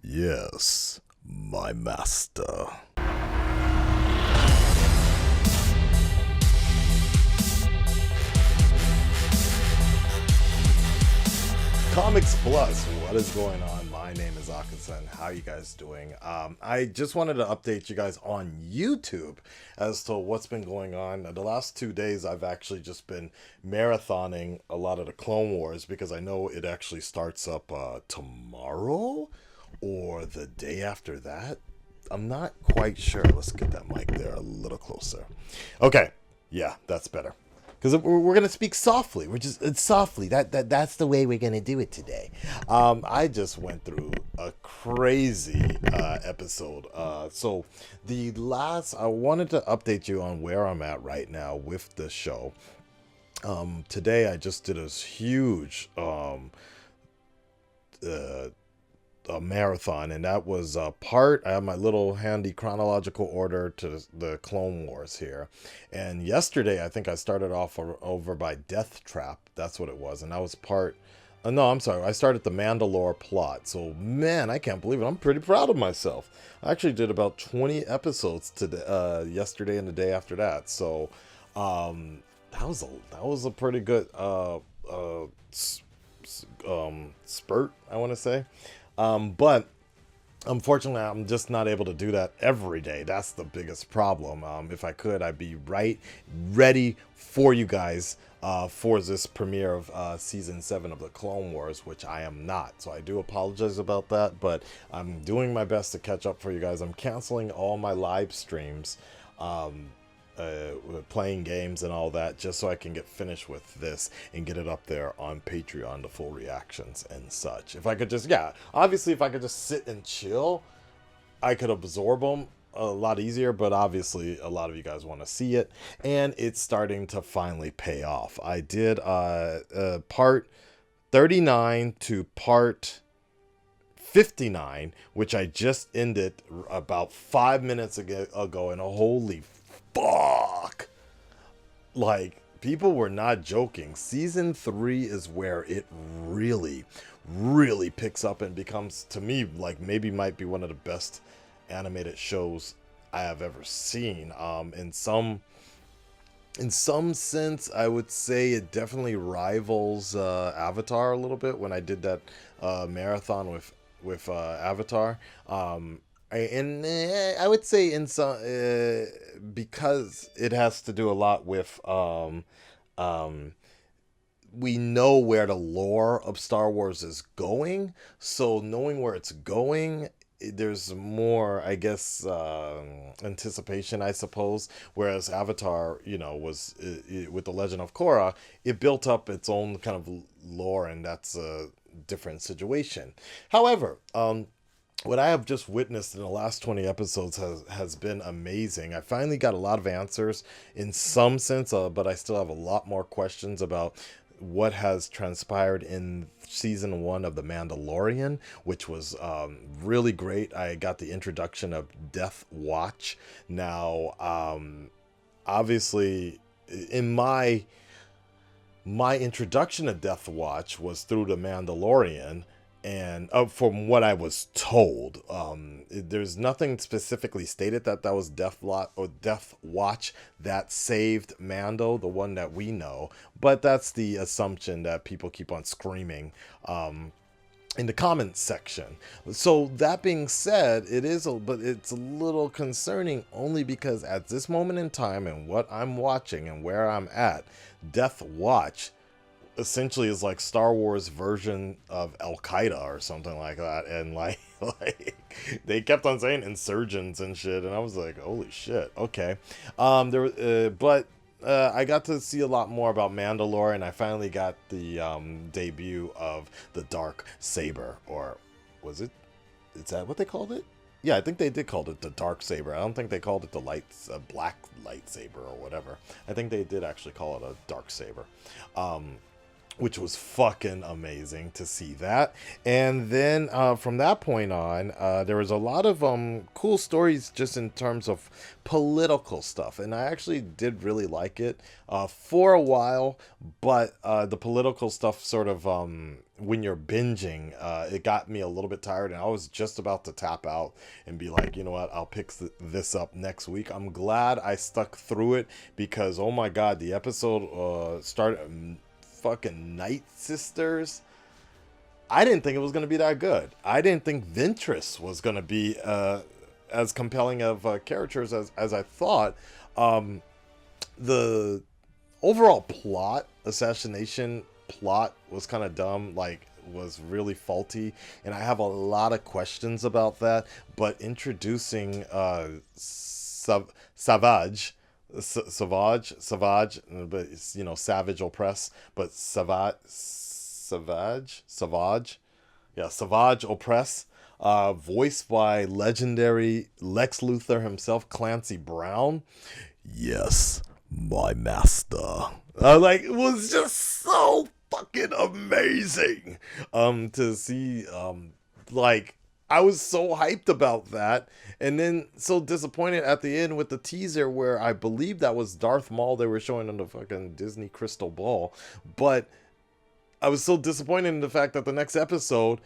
Yes, my master. Comics Plus, what is going on? My name is Akasan. How you guys doing? I just wanted to update you guys on YouTube as to what's been going on. The last 2 days, I've actually just been marathoning a lot of the Clone Wars because I know it actually starts up tomorrow or the day after that. I'm not quite sure. Let's get that mic there a little closer. Okay, yeah, that's better. Because we're gonna speak softly. It's softly. That's the way we're gonna do it today. I just went through a crazy episode. So the last, I wanted to update you on where I'm at right now with the show. Today I just did a huge a marathon, and that was part. I have my little handy chronological order to the Clone Wars here, and yesterday I think I started off over by Death Trap. That's what it was, and that was part. No, I'm sorry. I started the Mandalore plot. So man, I can't believe it. I'm pretty proud of myself. I actually did about 20 episodes to yesterday and the day after that. So that was a pretty good spurt, I want to say. But unfortunately, I'm just not able to do that every day. That's the biggest problem. If I could, I'd be ready for you guys for this premiere of Season 7 of the Clone Wars, which I am not. So I do apologize about that, but I'm doing my best to catch up for you guys. I'm canceling all my live streams. Playing games and all that, just so I can get finished with this and get it up there on Patreon, the full reactions and such. If I could just, yeah, obviously if I could just sit and chill, I could absorb them a lot easier, but obviously a lot of you guys want to see it, and it's starting to finally pay off. I did part 39 to part 59, which I just ended about 5 minutes ago, and holy fuck, like, people were not joking. Season 3 is where it really picks up and becomes, to me, like, maybe might be one of the best animated shows I have ever seen. In some sense, I would say it definitely rivals Avatar a little bit. When I did that marathon with Avatar, I would say in some because it has to do a lot with we know where the lore of Star Wars is going, so knowing where it's going, there's more, I guess, anticipation, I suppose. Whereas Avatar, was with the Legend of Korra, it built up its own kind of lore, and that's a different situation. However, what I have just witnessed in the last 20 episodes has been amazing. I finally got a lot of answers in some sense, but I still have a lot more questions about what has transpired in season 1 of The Mandalorian, which was really great. I got the introduction of Death Watch. Now, obviously, in my introduction to Death Watch was through The Mandalorian. And from what I was told, there's nothing specifically stated that was Death Watch that saved Mando, the one that we know. But that's the assumption that people keep on screaming in the comments section. So that being said, but it's a little concerning only because at this moment in time and what I'm watching and where I'm at, Death Watch essentially is like Star Wars version of Al Qaeda or something like that, and like they kept on saying insurgents and shit, and I was like, holy shit, okay. But I got to see a lot more about Mandalore, and I finally got the debut of the Dark Saber, or is that what they called it? Yeah, I think they did call it the Dark Saber. I don't think they called it the black lightsaber or whatever. I think they did actually call it a Dark Saber. which was fucking amazing to see that. And then from that point on, there was a lot of cool stories just in terms of political stuff, and I actually did really like it for a while. But the political stuff sort of when you're binging, it got me a little bit tired, and I was just about to tap out and be like, you know what, I'll pick this up next week. I'm glad I stuck through it, because oh my god, the episode started fucking Night Sisters. I didn't think it was going to be that good. I didn't think Ventress was going to be as compelling of characters as I thought. The overall plot, assassination plot, was kind of dumb, like was really faulty, and I have a lot of questions about that. But introducing Savage, but it's, you know, Savage Opress, but Savage, yeah, Savage Opress, voiced by legendary Lex Luthor himself, Clancy Brown. Yes, my master. Like, it was just so fucking amazing to see. Like, I was so hyped about that, and then so disappointed at the end with the teaser where I believe that was Darth Maul they were showing on the fucking Disney Crystal Ball. But I was so disappointed in the fact that the next episode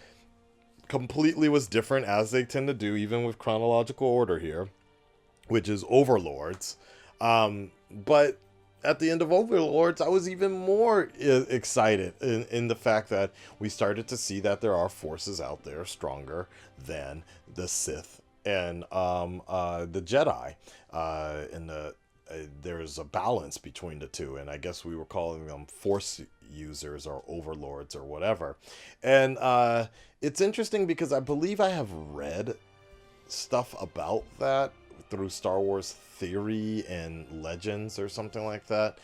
completely was different, as they tend to do, even with chronological order here, which is Overlords. But at the end of Overlords, I was even more excited in the fact that we started to see that there are forces out there stronger than the Sith and the Jedi, and there's a balance between the two, and I guess we were calling them Force users or Overlords or whatever. And it's interesting because I believe I have read stuff about that through Star Wars Theory and Legends or something like that,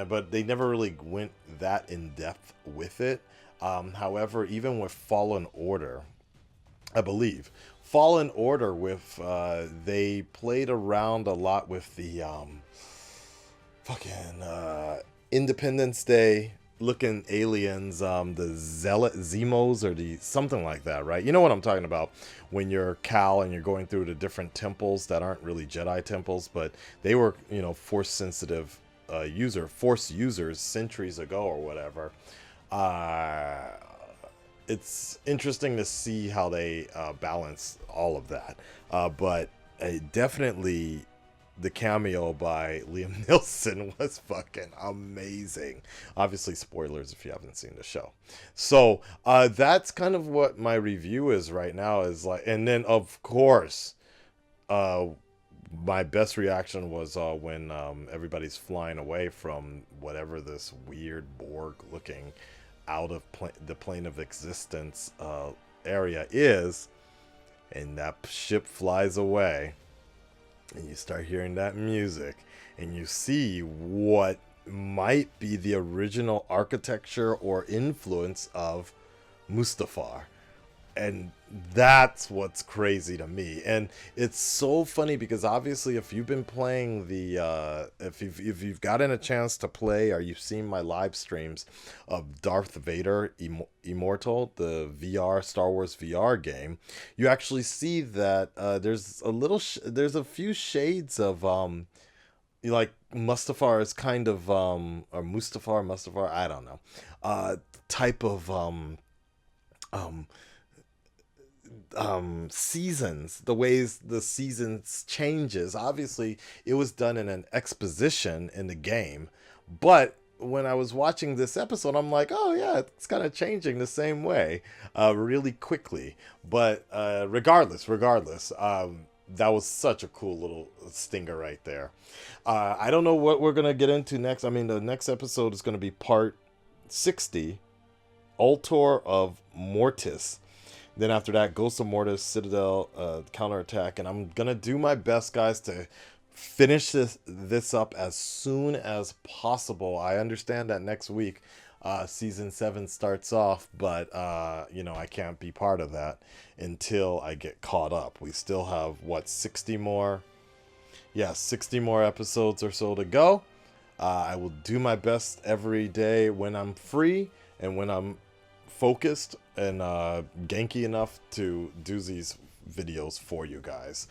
but they never really went that in depth with it. However, even with Fallen Order, I believe Fallen Order, with they played around a lot with the fucking Independence Day looking aliens, the Zealot Zemos, or the something like that, right? You know what I'm talking about, when you're Cal and you're going through the different temples that aren't really Jedi temples, but they were, you know, force sensitive force users centuries ago or whatever. It's interesting to see how they balance all of that, but definitely the cameo by Liam Neeson was fucking amazing. Obviously, spoilers if you haven't seen the show. So that's kind of what my review is right now. Is like, and then of course, my best reaction was when everybody's flying away from whatever this weird Borg-looking out of the plane of existence area is, and that ship flies away. And you start hearing that music, and you see what might be the original architecture or influence of Mustafar. And that's what's crazy to me. And it's so funny because obviously if you've been playing the if you've gotten a chance to play, or you've seen my live streams of Darth Vader Immortal, the VR Star Wars VR game, you actually see that there's a little there's a few shades of like Mustafar is kind of or Mustafar, I don't know, type of seasons, the ways the seasons changes. Obviously it was done in an exposition in the game, but when I was watching this episode, I'm like, oh yeah, it's kind of changing the same way really quickly. But regardless, that was such a cool little stinger right there. I don't know what we're gonna get into next. I mean, the next episode is gonna be part 60, Ultor of Mortis. Then after that, Ghost of Mortis, Citadel, Counterattack. And I'm going to do my best, guys, to finish this up as soon as possible. I understand that next week, Season 7 starts off. But, you know, I can't be part of that until I get caught up. We still have, what, 60 more? Yeah, 60 more episodes or so to go. I will do my best every day when I'm free and when I'm focused and Genki enough to do these videos for you guys.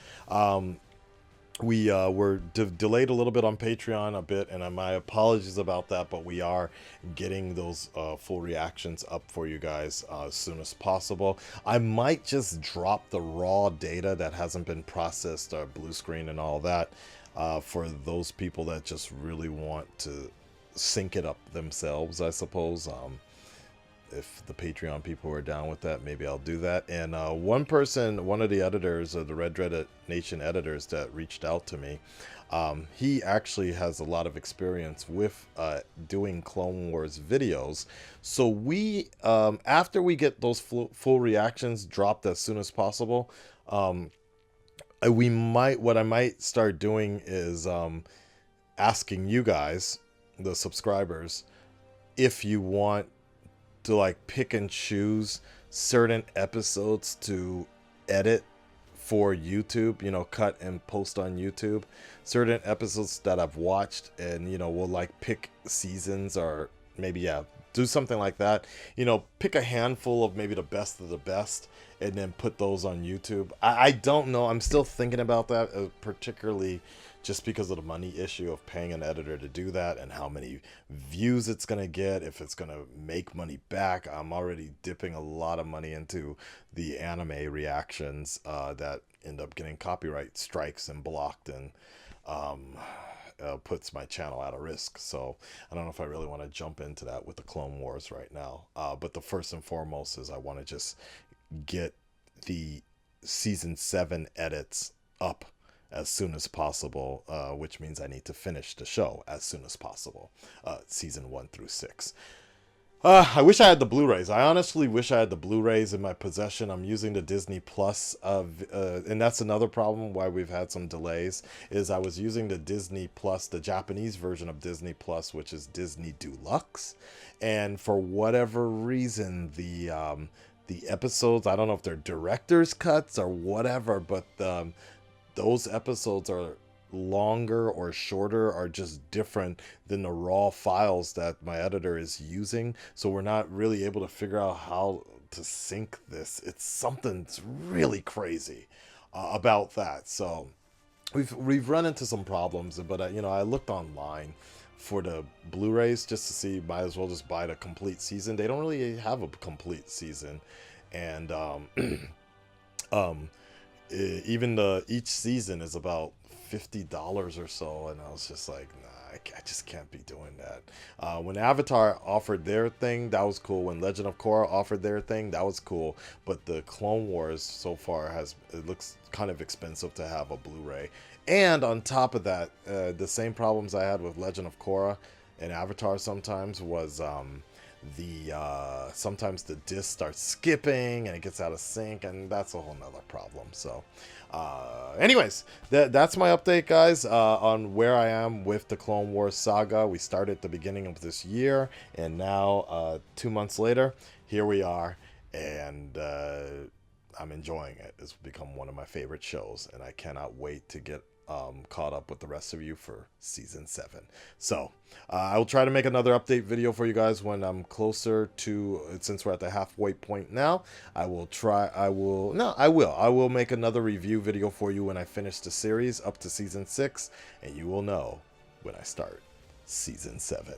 We were delayed a little bit on Patreon a bit, and my apologies about that, but we are getting those full reactions up for you guys as soon as possible. I might just drop the raw data that hasn't been processed, blue screen and all that, for those people that just really want to sync it up themselves, I suppose. If the Patreon people are down with that, maybe I'll do that. And one of the editors of the Red Dread Nation editors that reached out to me, he actually has a lot of experience with doing Clone Wars videos. So we, after we get those full reactions dropped as soon as possible, what I might start doing is asking you guys, the subscribers, if you want to like pick and choose certain episodes to edit for YouTube, you know, cut and post on YouTube, certain episodes that I've watched, and you know, we'll like pick seasons, or maybe, yeah, do something like that, you know, pick a handful of maybe the best of the best and then put those on YouTube. I don't know, I'm still thinking about that, particularly just because of the money issue of paying an editor to do that and how many views it's going to get, if it's going to make money back. I'm already dipping a lot of money into the anime reactions that end up getting copyright strikes and blocked, and puts my channel at a risk. So I don't know if I really want to jump into that with the Clone Wars right now. But the first and foremost is I want to just get the season 7 edits up as soon as possible, which means I need to finish the show as soon as possible, season 1 through 6. I wish I had the Blu-rays. I honestly wish I had the Blu-rays in my possession. I'm using the Disney Plus, and that's another problem why we've had some delays, is I was using the Disney Plus, the Japanese version of Disney Plus, which is Disney Deluxe, and for whatever reason, the episodes, I don't know if they're director's cuts or whatever, but those episodes are longer or shorter, are just different than the raw files that my editor is using. So we're not really able to figure out how to sync this. It's something that's really crazy about that. So we've run into some problems, but you know, I looked online for the Blu-rays just to see, might as well just buy the complete season. They don't really have a complete season, and even each season is about $50 or so, and I was just like, nah, I just can't be doing that. When Avatar offered their thing, that was cool. When Legend of Korra offered their thing, that was cool. But the Clone Wars so far it looks kind of expensive to have a Blu-ray. And on top of that, the same problems I had with Legend of Korra and Avatar sometimes was sometimes the disc starts skipping and it gets out of sync, and that's a whole nother problem. So anyways, that's my update, guys, on where I am with the Clone Wars saga. We started at the beginning of this year, and now 2 months later, here we are, and I'm enjoying it. It's become one of my favorite shows, and I cannot wait to get caught up with the rest of you for season 7. So I will try to make another update video for you guys when I'm closer to, since we're at the halfway point now. I will make another review video for you when I finish the series up to season 6, and you will know when I start season 7.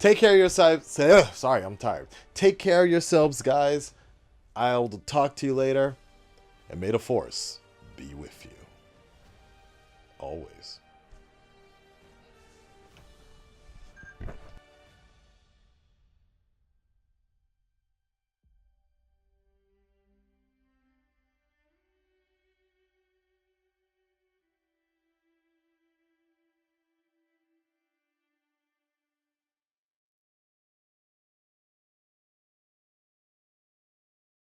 Take care of yourselves. Sorry, I'm tired. Take care of yourselves, guys. I'll talk to you later, and may the Force be with you always.